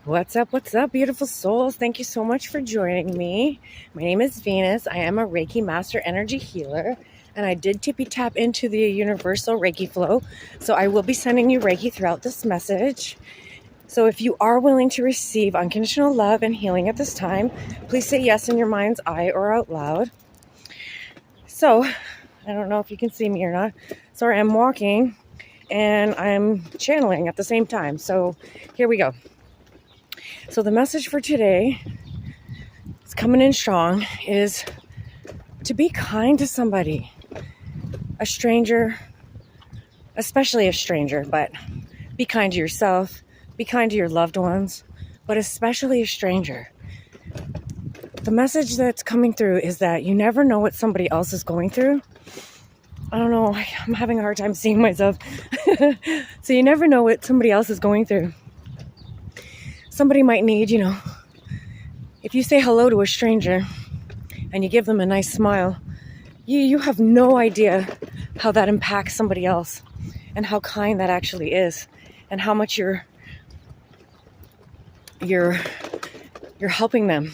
What's up, beautiful souls? Thank you so much for joining me. My name is Venus. I am a Reiki Master Energy Healer, and I did tippy tap into the universal Reiki flow. So I will be sending you Reiki throughout this message. So if you are willing to receive unconditional love and healing at this time, please say yes in your mind's eye or out loud. So I don't know if you can see me or not. Sorry, I'm walking and I'm channeling at the same time. So here we go. So the message for today, it's coming in strong, is to be kind to somebody, a stranger, especially a stranger, but be kind to yourself, be kind to your loved ones, but especially a stranger. The message that's coming through is that you never know what somebody else is going through. I don't know, I'm having a hard time seeing myself. So you never know what somebody else is going through. Somebody might need, if you say hello to a stranger and you give them a nice smile, you have no idea how that impacts somebody else and how kind that actually is and how much you're helping them.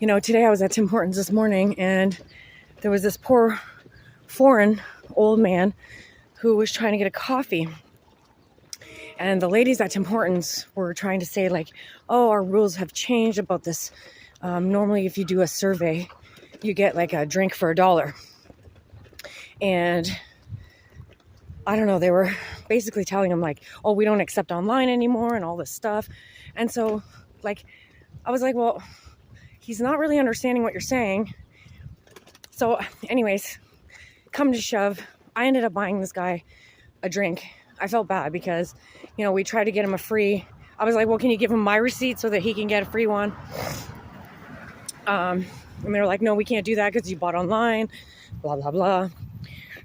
Today I was at Tim Hortons this morning and there was this poor foreign old man who was trying to get a coffee. And the ladies at Tim Hortons were trying to say oh, our rules have changed about this. Normally if you do a survey, you get a drink for $1. And I don't know, they were basically telling him oh, we don't accept online anymore and all this stuff. And so I was well, he's not really understanding what you're saying. So anyways, come to shove, I ended up buying this guy a drink. I felt bad because, we tried to get him a free. I was well, can you give him my receipt so that he can get a free one? And they were no, we can't do that because you bought online, blah, blah, blah.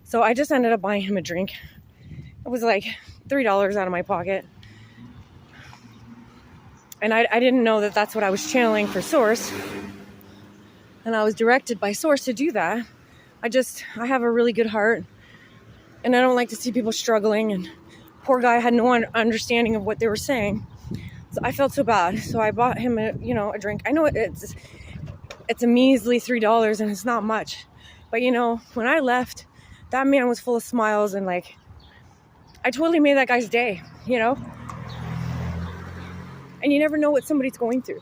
So I just ended up buying him a drink. It was $3 out of my pocket. And I didn't know that that's what I was channeling for Source. And I was directed by Source to do that. I have a really good heart. And I don't like to see people struggling. And poor guy had no understanding of what they were saying. So I felt so bad. So I bought him a drink. I know it's a measly $3 and it's not much. But when I left, that man was full of smiles and I totally made that guy's day, And you never know what somebody's going through.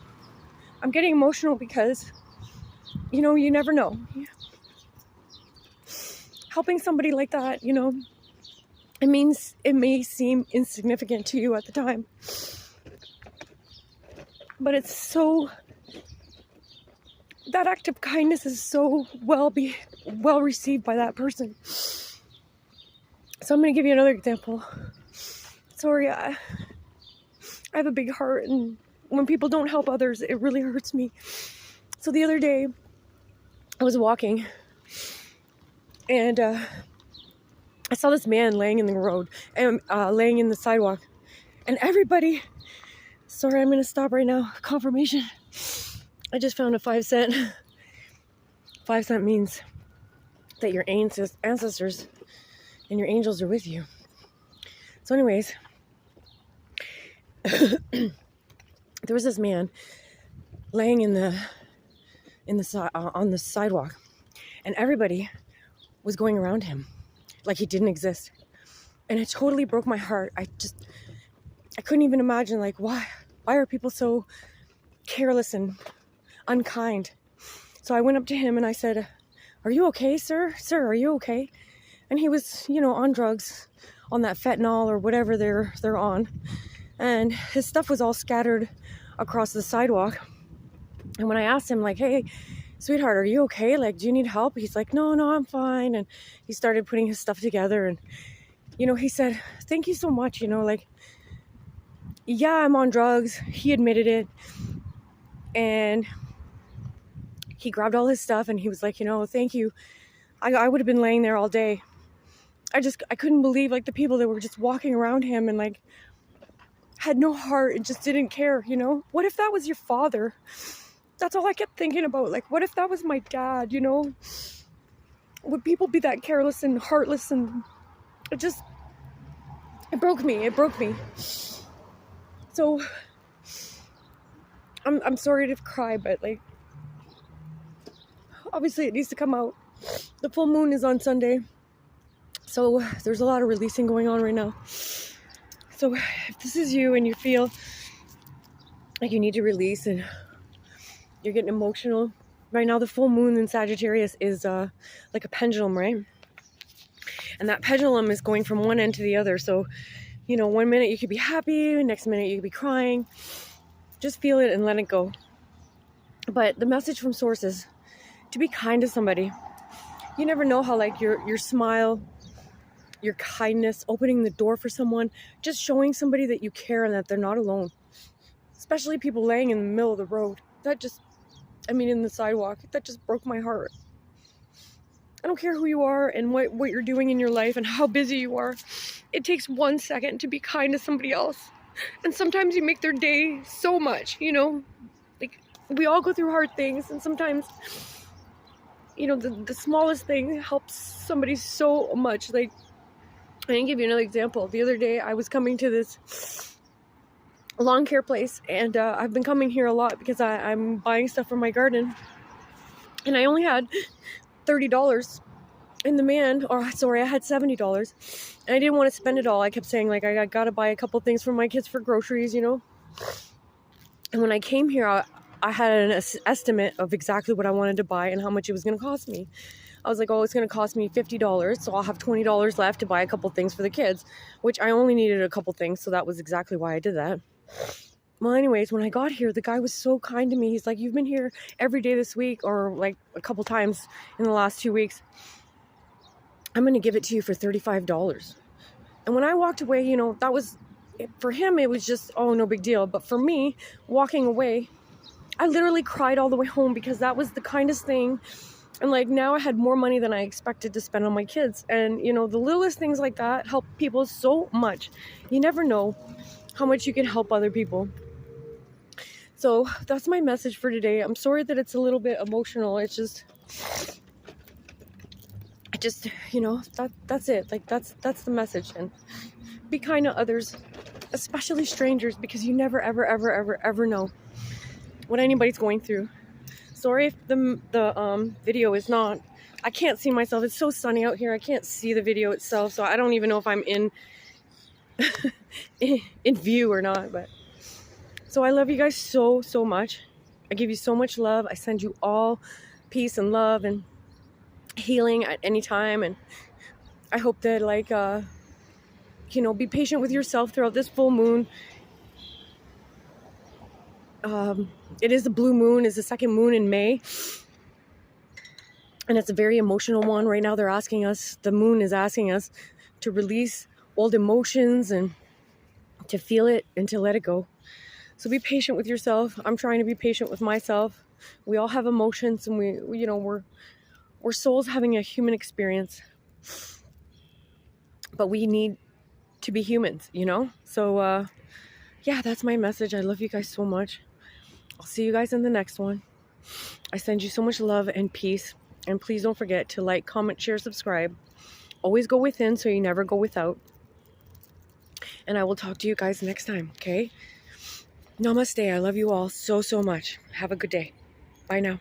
I'm getting emotional because, you never know. Helping somebody like that, it may seem insignificant to you at the time. But that act of kindness is so well received by that person. So I'm going to give you another example. Sorry, I have a big heart, and when people don't help others, it really hurts me. So the other day, I was walking, and I saw this man laying in the road, and laying in the sidewalk, and everybody, sorry, I'm going to stop right now, confirmation. I just found a 5 cent. 5 cent means that your ancestors and your angels are with you. So anyways, there was this man laying on the sidewalk, and everybody was going around him like he didn't exist. And it totally broke my heart. I couldn't even imagine why are people so careless and unkind. So I went up to him and I said, "Are you okay, sir? Sir, are you okay?" And he was, on drugs, on that fentanyl or whatever they're on. And his stuff was all scattered across the sidewalk. And when I asked him, "Hey, sweetheart, are you okay? Do you need help?" He's "No, I'm fine." And he started putting his stuff together. And, he said, "Thank you so much." Yeah, I'm on drugs. He admitted it. And he grabbed all his stuff and he was "Thank you. I would have been laying there all day." I couldn't believe the people that were just walking around him and had no heart and just didn't care, What if that was your father? That's all I kept thinking about. What if that was my dad, Would people be that careless and heartless? And it broke me. So I'm sorry to cry, but like, obviously it needs to come out. The full moon is on Sunday, so there's a lot of releasing going on right now. So if this is you and you feel like you need to release and you're getting emotional, right now the full moon in Sagittarius is like a pendulum, right? And that pendulum is going from one end to the other. So, you know, one minute you could be happy, next minute you could be crying. Just feel it and let it go. But the message from Source is to be kind to somebody. You never know how, like, your smile, your kindness, opening the door for someone, just showing somebody that you care and that they're not alone. Especially people laying in the middle of the road. In the sidewalk. That just broke my heart. I don't care who you are and what you're doing in your life and how busy you are. It takes 1 second to be kind to somebody else. And sometimes you make their day so much, you know? Like, we all go through hard things, and sometimes, you know, the smallest thing helps somebody so much. Like, I can give you another example. The other day, I was coming to this lawn care place, and I've been coming here a lot because I'm buying stuff for my garden. And I only had $30 in the man, I had $70. And I didn't want to spend it all. I kept saying, like, I gotta buy a couple things for my kids for groceries, you know? And when I came here, I had an estimate of exactly what I wanted to buy and how much it was going to cost me. I was like, oh, it's going to cost me $50, so I'll have $20 left to buy a couple things for the kids, which I only needed a couple things, so that was exactly why I did that. Well, anyways, when I got here, the guy was so kind to me. He's like, you've been here every day this week, or like a couple times in the last 2 weeks. I'm going to give it to you for $35. And when I walked away, you know, that was, for him, it was just, oh, no big deal. But for me, walking away, I literally cried all the way home because that was the kindest thing. And like, now I had more money than I expected to spend on my kids. And, you know, the littlest things like that help people so much. You never know how much you can help other people. So that's my message for today. I'm sorry that it's a little bit emotional. It's just, you know, that's it. Like, that's the message. And be kind to others, especially strangers, because you never, ever, ever, ever, ever know what anybody's going through. Sorry if the video is not, I can't see myself. It's so sunny out here. I can't see the video itself, so I don't even know if I'm in in view or not. But so I love you guys so much. I give you so much love. I send you all peace and love and healing at any time. And I hope that, like, you know, be patient with yourself throughout this full moon. It is the blue moon, is the second moon in May. And it's a very emotional one. Right now they're asking us, the moon is asking us to release old emotions and to feel it and to let it go. So be patient with yourself. I'm trying to be patient with myself. We all have emotions, and we you know, we're souls having a human experience. But we need to be humans, you know? So yeah, that's my message. I love you guys so much. I'll see you guys in the next one. I send you so much love and peace. And please don't forget to like, comment, share, subscribe. Always go within so you never go without. And I will talk to you guys next time, okay? Namaste. I love you all so much. Have a good day. Bye now.